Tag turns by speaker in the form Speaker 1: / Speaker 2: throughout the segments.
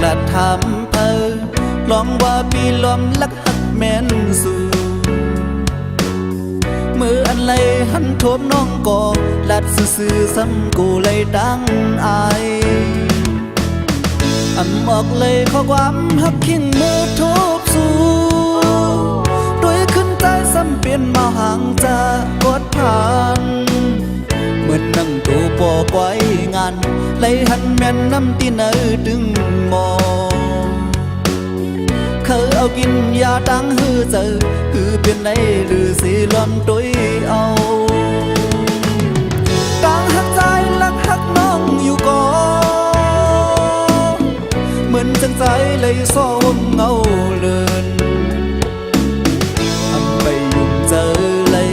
Speaker 1: ละทำลองว่าปีล้อมลักหักแม่นสู่มืออันไรหันโทบน้องก่อลัดซื่อๆซ้ำกูเลยดังอายอันออกเลยข้อความหักขิงมือโทบสู่โดยขึ้นใจซ้ำเปลี่ยนมาห่างจากกดผ่านเหมือนนั่งตัวปอไว้งานเลยหันแม่นน้ำตีเนอดึงมองเคยเอากินยาตั้งหือเจอคือเป็นไรหรือสิล้อมตัวเอาตั้งหักใจลักหักน้องอยู่ก่อนเหมือนจังใจเลยซ้อมเงาเลินทำไปยุ่งเจอเลย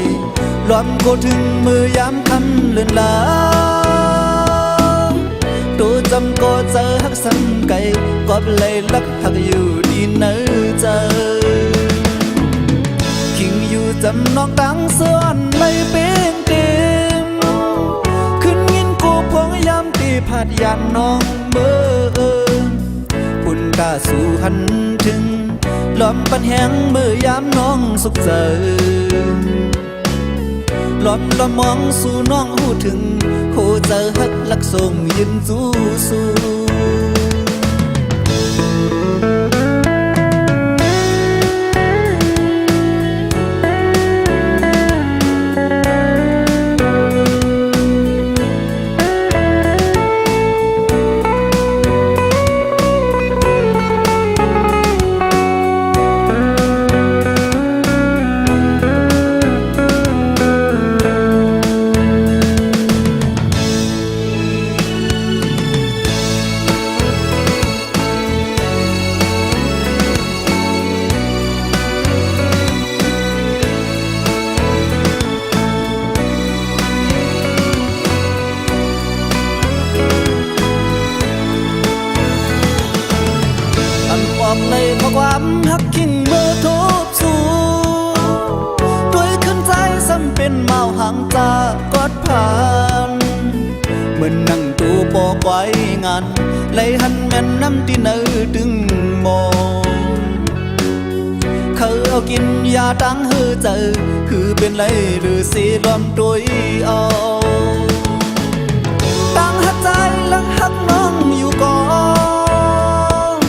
Speaker 1: ล้อมก็ถึงมือยามคำเลือนลาตัวจำก็เจอหักซ้ำไก่ก็เลยลักหักอยู่ดีเนื้อเจอคิงอยู่จำนอกดังเสื่อนไม่เป็นเต็มขึ้นยินกูพงยามตีผัดยันน้องเมื่อปุ่นกาสู่หันถึงล้อมปันแหงเมื่อยามน้องสุขเจอล้อมละมองสู่น้องหูถึงโคเจอหักลักส่งยืนจูสู่ออกเลยเพราะความหักขิงเมื่อทุบสู่ด้วยขึ้นใจซ้ำเป็นเมาห่างจากกอดผ่านเหมือนนั่งตัวปอกไว้งานเลยหันแม่นน้ำที่เนื้อดึงมองเคยเอากินยาตั้งหือเจอคือเป็นไรหรือสีล้อมตัวเอาตั้งหักใจและหักน้องอยู่ก่อน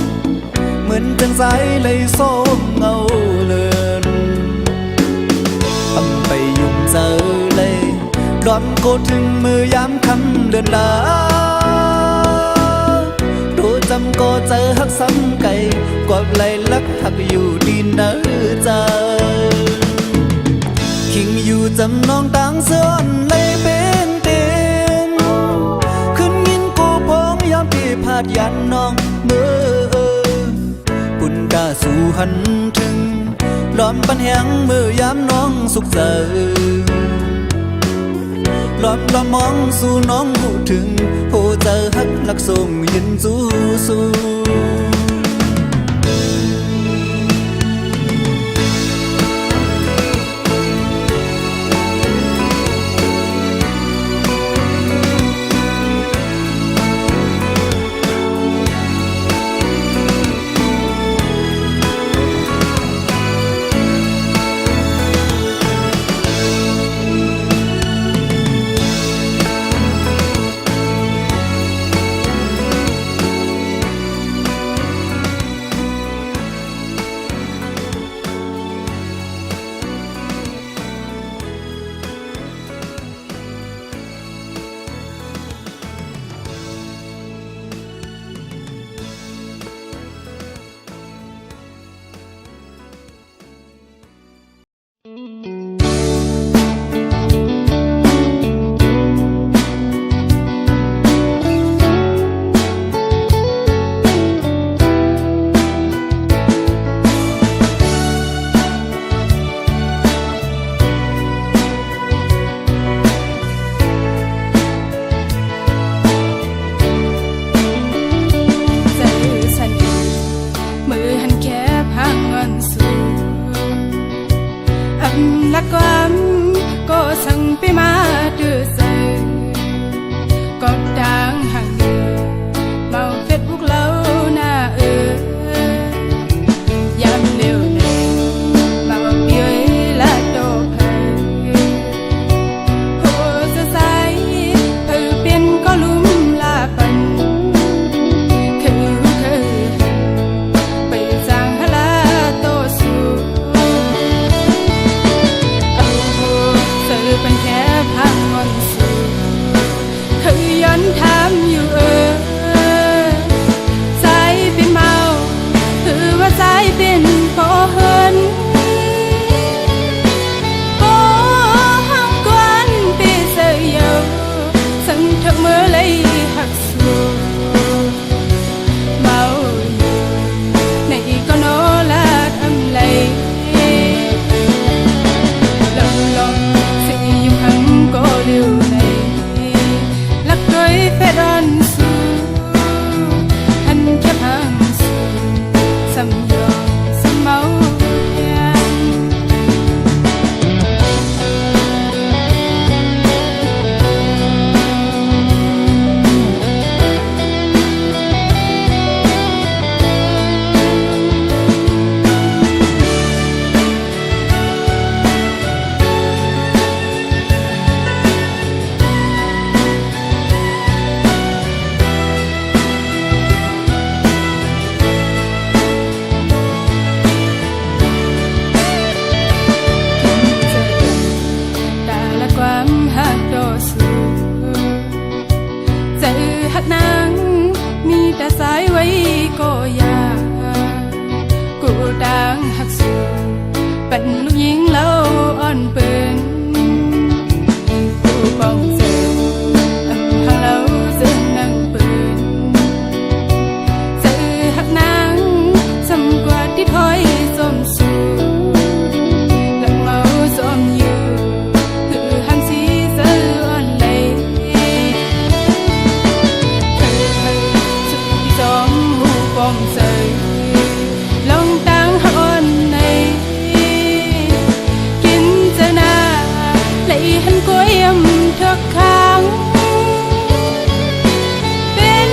Speaker 1: เหมือนจังใจเลยส้มเงาเลินทำไปยุ่งเจอเลยล้อมโกถึงมือยามคำเดินลาตัวจำก็เจอหักซ้ำไก่กว่าเลยลักหักอยู่ดีเนื้อเจอคิงอยู่จำน้องตั้งเสื่อนเลยเป็นเต็มขึ้นยินกูพงยามที่พาดยันน้องเมื่อปุ่นกาสู่หันถึงล้อมปันแหงมือยามน้องสุขเจอล้อมละมองสู่น้องหูถึงโหเจอหักลักส่งยินจูสู่
Speaker 2: เป็นลูกหญิงแล้วอ่อนเปินผู้ป้องเสกทางเราเส้นนั่งปืนสื่อหักนางสำกว่าที่ถอยสมสู่หลักเมาสมอยู่คือหันสีเสืออ่อนเลยเธอสุดที่สมผู้ป้องเสกลงตังหักอ่อนในกินเจนาเลยหันก้อยยำทุกครั้งเป็น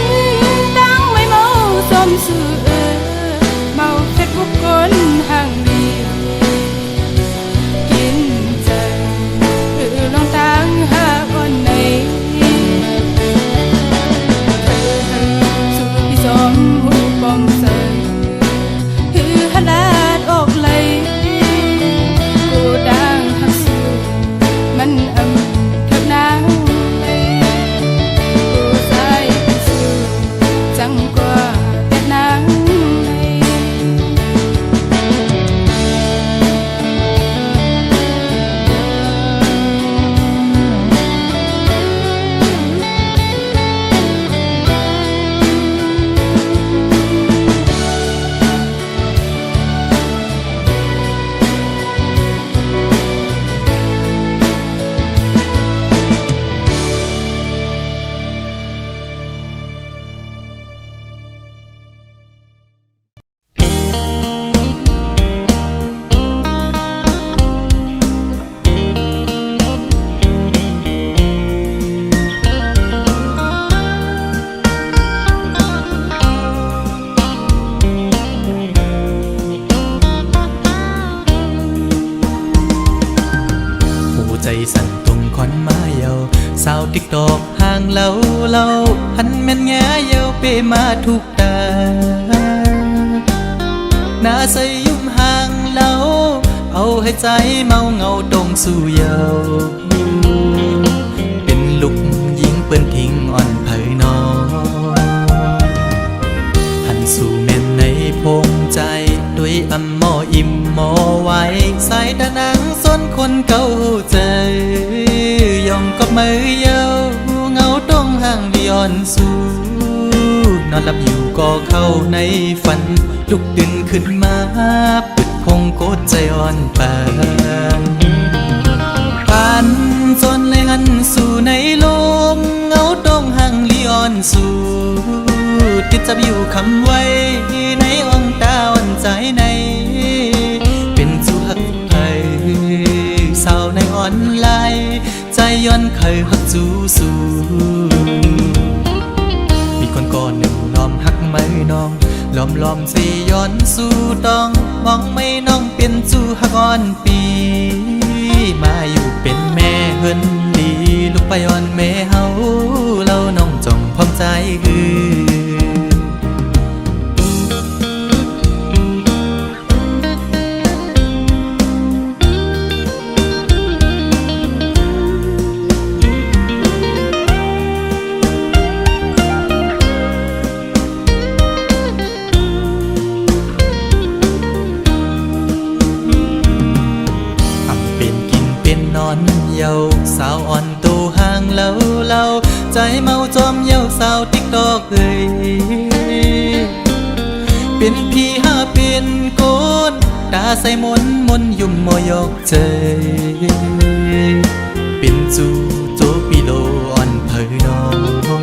Speaker 2: ตังไม่เมาสมสื่อเมาเพชรบุกคนห่างดีกินเจลงตังหักอ่อนในเธอสุดที่สมผู้ป้องเสกคือหลาดออกเลยกูดังหักสูมันเถิดนางกูใส่สูจังกว่าแต่นาง
Speaker 1: หัวใจสั่นตรงคอนมาเยาสาวติ๊กตอกห่างเล่าหันแม่นแง่เยาเปมาทุกตาหน้าใสยุ่มห่างเล่าเอาให้ใจเมาเงาตรงสู่เยาเป็นลูกหญิงเปิ้นทิ้งอ่อนเผยนอหันสู่แม่นในพงใจด้วยอำมออิ่มมอไว้สายตานังส้นคนเก่าใจยองกับมือเยาเงาต้องห่างดิอ่อนสู่นอนหลับอยู่ก็เข้าในฝันลุกดึงขึ้นมาปิดพงโกดใจอ่อนปานปันจนเลยหันสู่ในลมเงาต้องห่างดิอ่อนสู่ติดจับอยู่คำไว้ในอ่องตาอ่อนใจในเป็นสู่หักไผ่สาวในอ่อนลายใจย้อนเคยหักจูสู่มีคนก่อนหนึ่งล้อมหักไม่น้องล้อมสิย้อนสู่ต้องมองไม่น้องเป็นจู่หักอ่อนปีมาอยู่เป็นแม่เฮินดีลูกไปอ่อนแม่เฮาเล่าน้องจองพร้อมใจเยาสาวอ่อนตูห่างเล่าใจเมาจอมเยาสาวติ๊กตอกเป็นพี่หาเป็นโกนตาใส่มนยุ่มมอยอกใจเป็นจูโจปิโลอ่อนเผยน้อง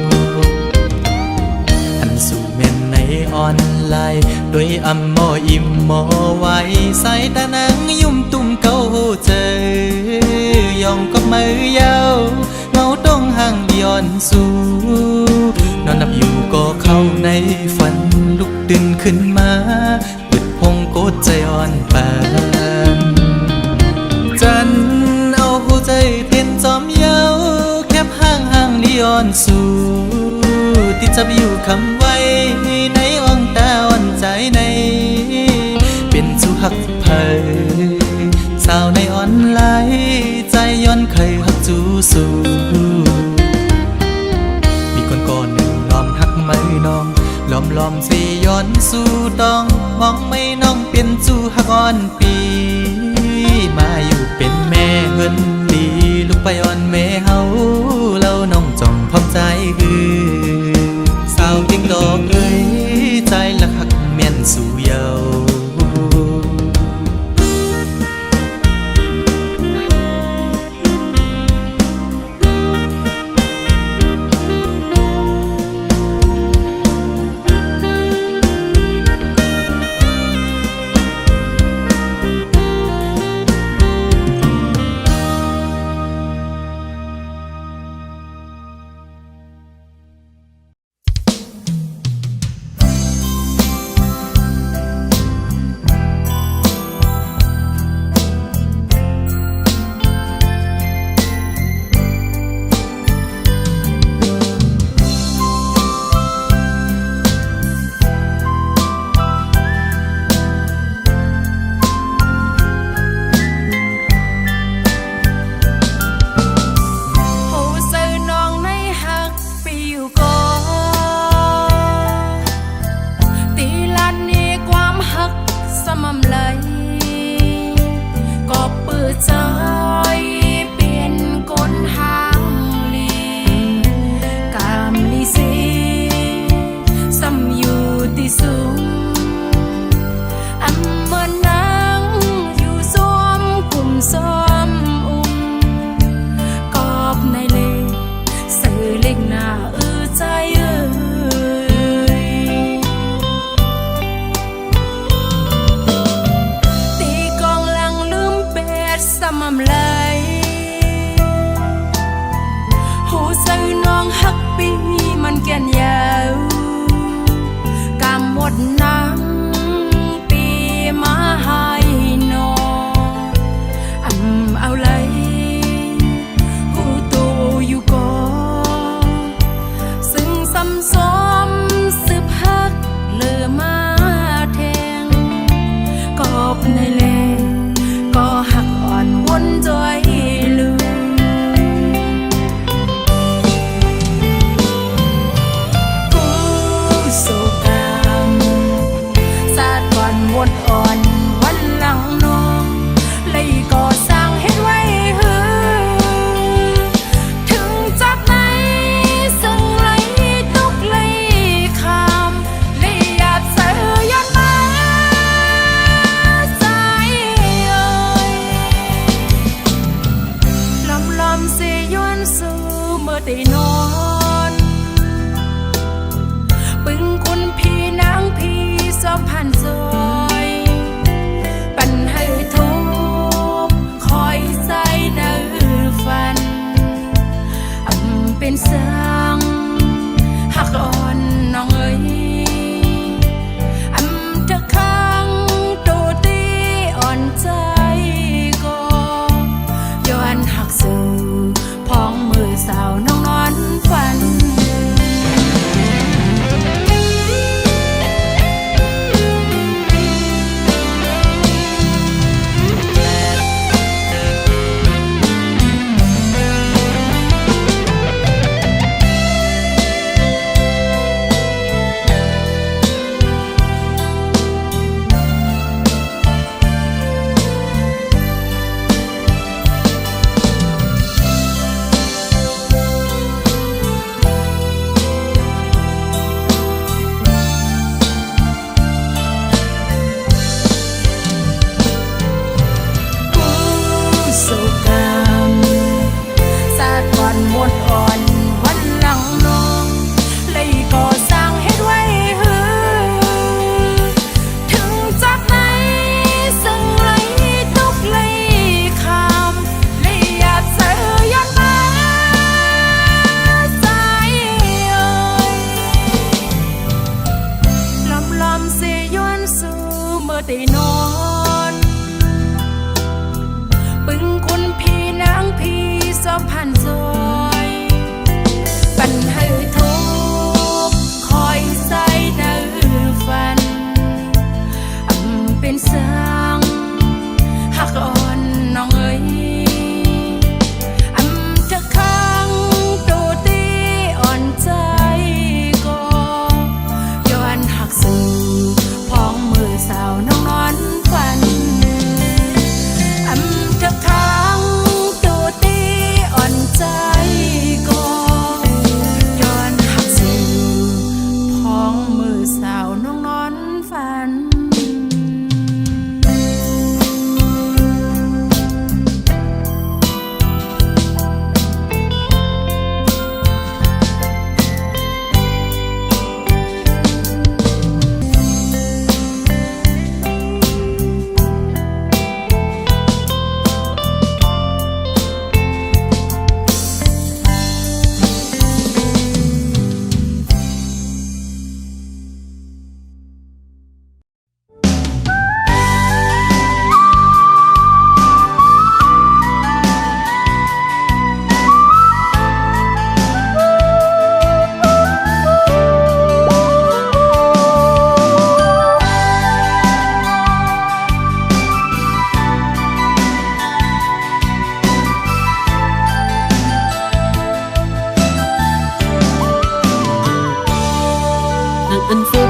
Speaker 1: หันสู่แม่นในออนไลน์ด้วยอำมออิ่มมอไว้สายตานังยุ่มตุ่มเก่าใจยองกับมือเยาเงาต้องห่างดิอ่อนสู่นอนหลับอยู่ก็เข้าในฝันลุกดึงขึ้นมาปิดพงโกดใจอ่อนปานจันเอาหัวใจเต้นจอมเยาแคบห่างดิอ่อนสู่ติดจับอยู่คำไว้ในอ่องตาอ่อนใจในเป็นสู่หักไผ่สาวในออนไลน์ใจย้อนเคยหักจูสู่มีคนก่อนหนึ่งล้อมหักไม่น้องล้อมสิย้อนสู่ต้องมองไม่น้องเป็นจูหักอ่อนปี
Speaker 3: มาอยู่เป็นแม่เฮินลีลูกไปอ่อนแม่เฮาแล้วน้องจ้องพร้อมใจสาวเก่งดอกเอ้ยใจละหักแม่นสู่เยา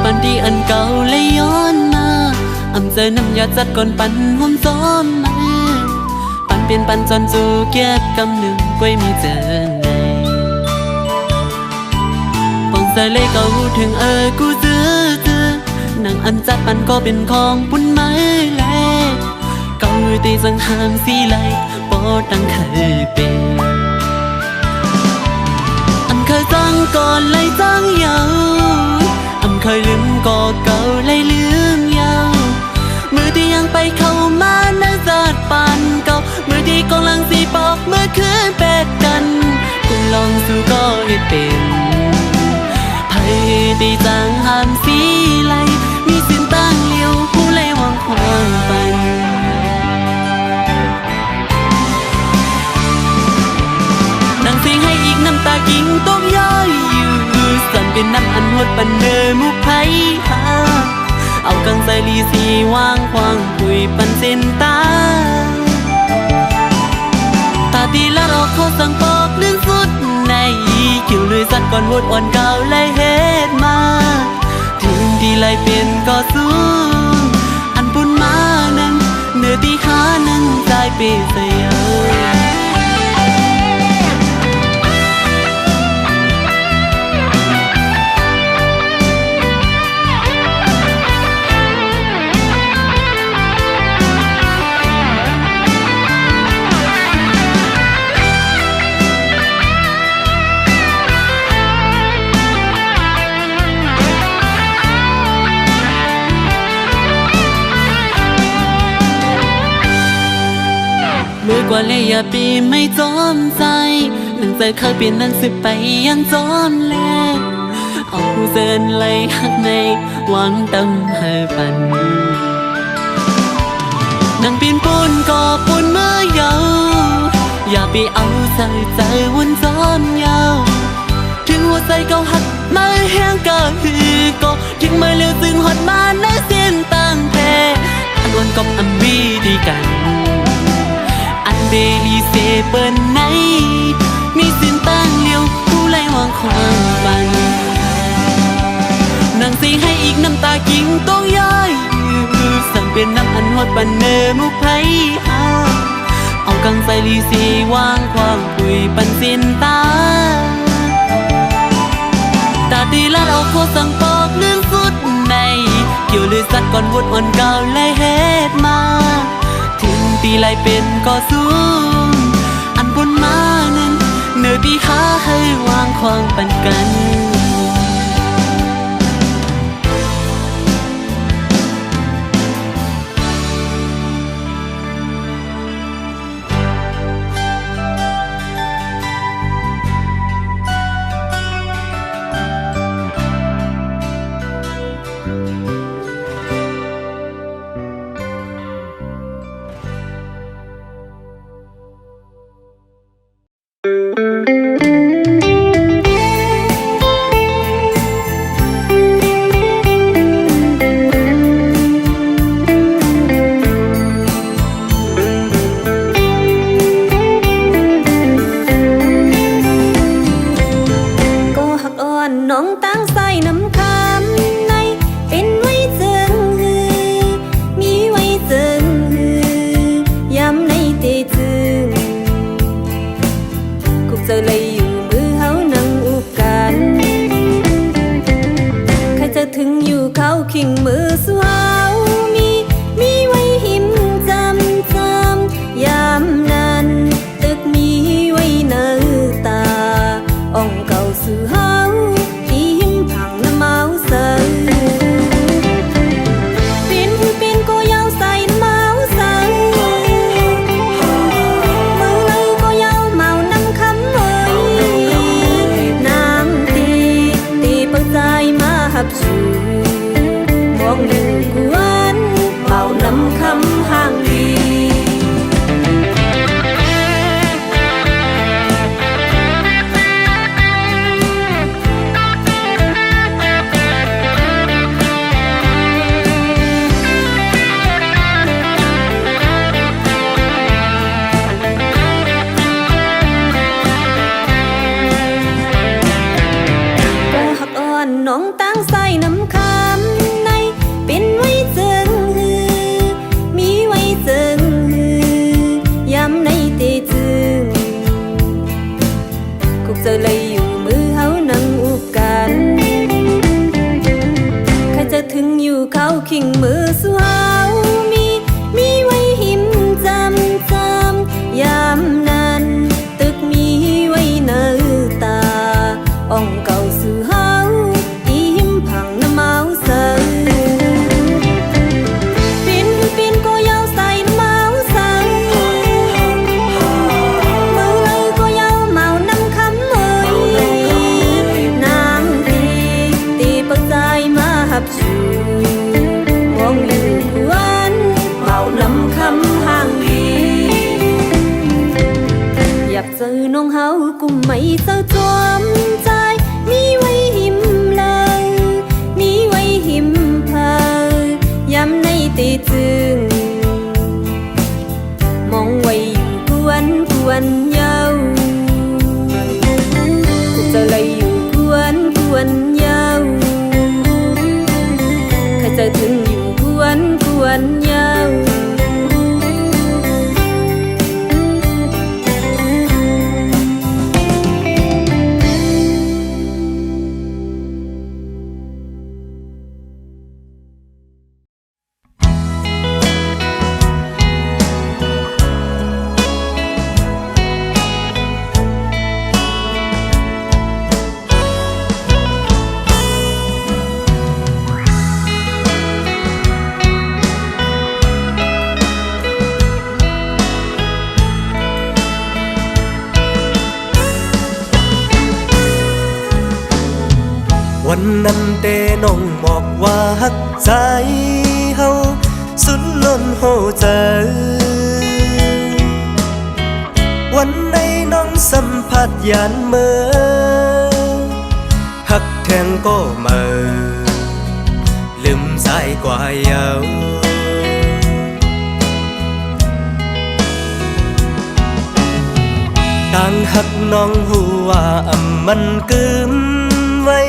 Speaker 4: ปันที่อันเก่าเลยย้อนมาอำเจอน้ำยาจัดก่อนปันห่มซ้อมมาปันเปลี่ยนปันจนจูเกียบกำหนึ่งก้วยมีเจอในปองใส่เลยก็หูถึงกูเจอนางอันจัดปันก็เป็นของปุ่นไม้แลเก่าตีสังหามสีไหลปอตั้งเคยเป็นอำเคยจังก่อนเลยจังยาวอำเคยลืมก็เก่าเลยลืมยาวมือที่ยังไปเข้ามาในจัดปันเก่ามือที่กำลังสีปอกเมื่อคืนเป็ดกันกูลองสู้ก็ให้เป็นไผ่ตีจังหามสีไหลมีสินตั้งเลี้ยวผู้เลยวางความปันนั่งเสียงให้อีกน้ำตากิ่งต้องย้อยอยู่สั่นเป็นน้ำอันหดปันเนอมุกไผ่หาเอากังใส่ลีสีวางควางคุยปันเส้นตาตาตีละรอเขาสั่งปอกลื่นสุดในคิวเลยสัดก่อนวดอ่อนเก่าเลยเฮ็ดมาถึงที่ไล่เปลี่ยนก็สูงอันปุ่นมานั้นเนื้อที่ขานั้นใจเปเสียมือกว่าเลยอย่าปีไม่จอมใจหนังใจเคยเปลี่ยนนั้นสิไปยังจอมแลเอาผู้เซินเลยหักในหวังตำให้ปันนางปีนปูนก็ปูนเมื่อเยาอย่าไปเอาใส่ใจวนซ้อนยาวถึงหัวใจเก่าหักมาแห้งก็คือก็ถึงไม่เลือกซึ่งหดมาในเส้นตั้งแพ้อันวันกับอันวีดีกันอันเบลีเซเปิ้นไหนมีสินตั้งเลี้ยวผู้ไล่วางความปันนางสีให้อีกน้ำตากิ่งต้องย้อยสั่งเป็นน้ำอันหดปันเนอมุกไผ่หาเอากังใส่ลีสีวางความคุยปันสินตาตาตีละเราโคสั่งปอกเรื่องสุดในเกี่ยวเลยสัดก่อนวดอ่อนเก่าเลยเฮ็ดมาถึงตีไล่เป็นก็สูงอันบนมานั้นเนื้อที่ขาให้วางความปันกัน
Speaker 5: น้องตั้งใส่น้ำคำในเป็นไว้เจิงฮือมีไว้เจิงฮือยำในเตจึงกุกเจอเลยอยู่มือเฮานั่งอุบกันใครจะถึงอยู่เขาขิงมือสวาวมีไว้หิมจำยำนั้นตึกมีไว้เนื้อตาอ่องเก่าสื่อเฮามองดูกู เขาขิงมือสาวมีไว้หิมจำยามนั้นตึกมีไว้เนื้อตาอ่องเก่าสื่อเฮาอีหิมผังน้ำเมาใส่ปินก็ยาวใส่น้ำเมาใส่มือเลยก็ยาวเมาน้ำคำเมยนางตีปักใจมาหับชูมองอยู่กวนเมาน้ำคำห่างดีอยากเจอน้องเฮากุมไม่เศร้าจวมใจมีไว้หิมเลยมีไว้หิมเพยย้ำในตีจึงมองไว้อยู่กวนเยาจะเลยอยู่กวนเยาใครจะถึงอยู่กวนเยา
Speaker 3: วันนั้นเตน้องบอกว่าฮักใจเฮาสุดล้นหัวใจวันใดน้องสัมผัสยานเมื่อฮักแทงก็เมื่อลืมสายกว่าเยาต่างฮักน้องหัวมันกึมไว้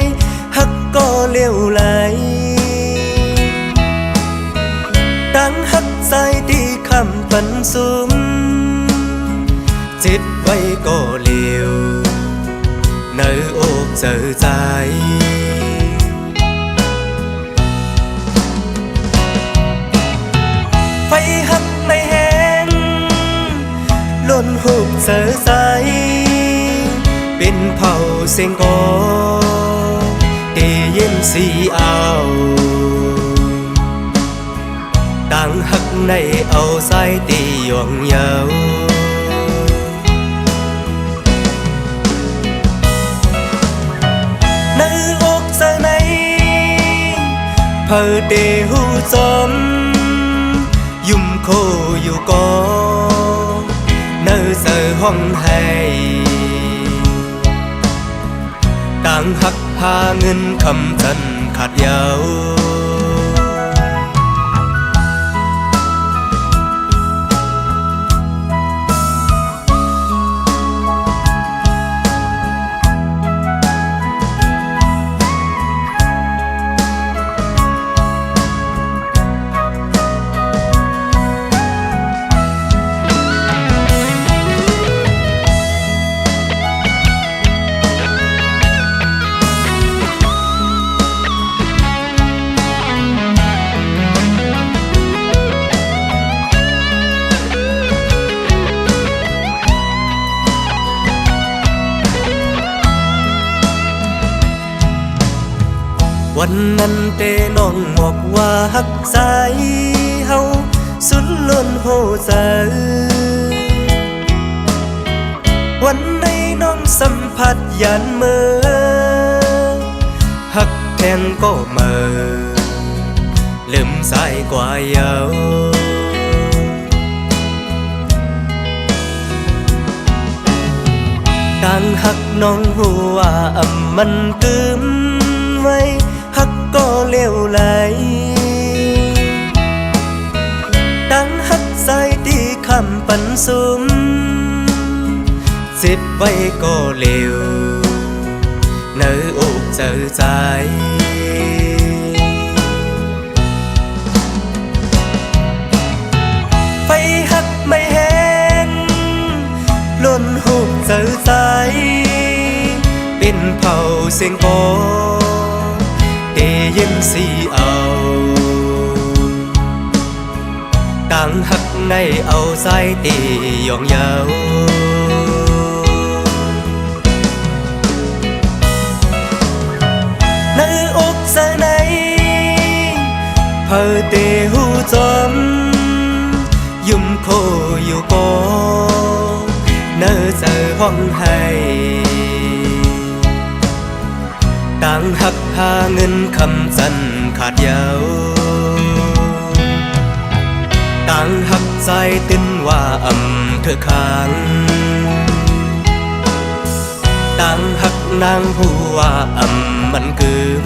Speaker 3: ฮักก็เลี้ยวไหลตั้งฮักใจที่คำปันสุมจิตไว้ก็เลี้ยวเนื้ออกเจอใจไฟฮักไม่แห้งล้นหุบเจอใจเป็นเผาเสียงกอได้ยินสีเอาต่างหักในเอาสายตีหย่วงเยาในอกเจอในเพอเดหูจมยุ่มโคอยู่ก็เนื้อเจอห้องให้ต่างหักหาเงินคำจันขาดยาววันนั้นเตน้องบอกว่าฮักใจเฮาสุดล้นหัวใจวันในน้องสัมผัสยันเมื่อฮักแทงก็เมื่อลืมสายกว่าเยาต่างฮักน้องหัวมันกึมไว้ฮักก็เลี้ยวไหลตั้งฮักใจที่คำปันสุมจิตไว้ก็เลี้ยวเนื้ออกเจอใจไฟฮักไม่แห้งล้นหุบเจอใจเป็นเผาเสียงกอได้ยินสีเอา ในเอาสายตียองเยาวในอกสะในเพอเตหูจอมยุ่มโคอยู่โกเนอเจอห้องให้ต่างหักหาเงินคำจันขาดยาวต่างหักใจติ้นว่าเธอค้างต่างหักนางผู้ว่ามันเกิม